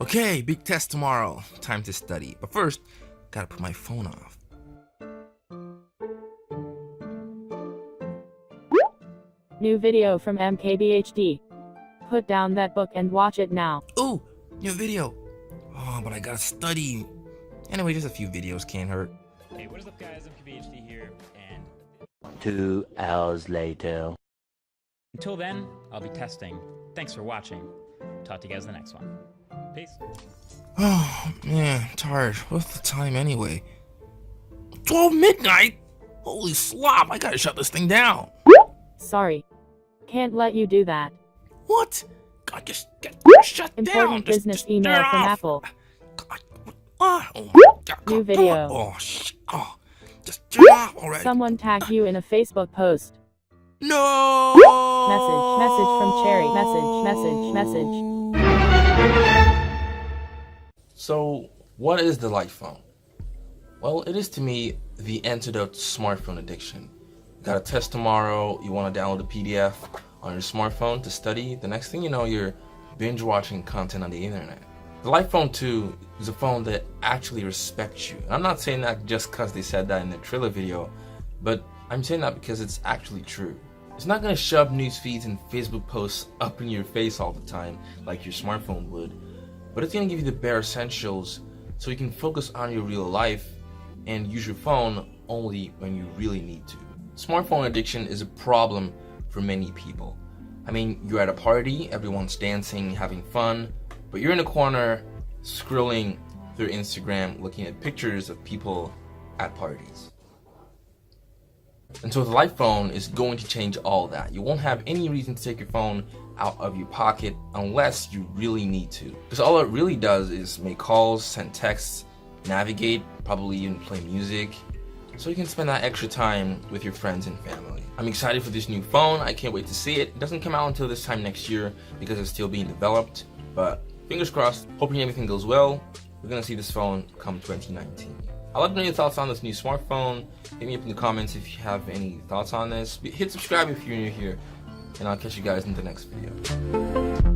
Okay, big test tomorrow. Time to study. But first, gotta put my phone off. New video from MKBHD. Put down that book and watch it now. Ooh, new video. Oh, but I gotta study. Anyway, just a few videos can't hurt. Hey, what is up guys, MKBHD here, and 2 hours later. until then, I'll be testing. Thanks for watching. Talk to you guys in the next one. Peace. Oh, man, I'm tired. What's the time anyway? 12 midnight? Holy slop, I gotta shut this thing down. Sorry. Can't let you do that. What? God, just get shut down. Important business email turn it from off. Apple. God, oh my God. New Come video. on. Oh, oh, just turn it off already. Someone tagged you in a Facebook post. No. Message from Cherry. Message. So, what is the lightphone? Well, it is to me the antidote to smartphone addiction. You got a test tomorrow, you want to download a PDF on your smartphone to study. The next thing you know, you're binge watching content on the internet. The lightphone 2 is a phone that actually respects you. And I'm not saying that just because they said that in the Triller video, but I'm saying that because it's actually true. It's not going to shove news feeds and Facebook posts up in your face all the time like your smartphone would, but it's going to give you the bare essentials so you can focus on your real life and use your phone only when you really need to. Smartphone addiction is a problem for many people. I mean, you're at a party, everyone's dancing, having fun, but you're in a corner scrolling through Instagram looking at pictures of people at parties. And so the lightphone is going to change all that. You won't have any reason to take your phone out of your pocket unless you really need to. Because all it really does is make calls, send texts, navigate, probably even play music. So you can spend that extra time with your friends and family. I'm excited for this new phone. I can't wait to see it. It doesn't come out until this time next year because it's still being developed. But fingers crossed, hoping everything goes well. We're gonna see this phone come 2019. I'd love to know your thoughts on this new smartphone. Hit me up in the comments if you have any thoughts on this. Hit subscribe if you're new here, and I'll catch you guys in the next video.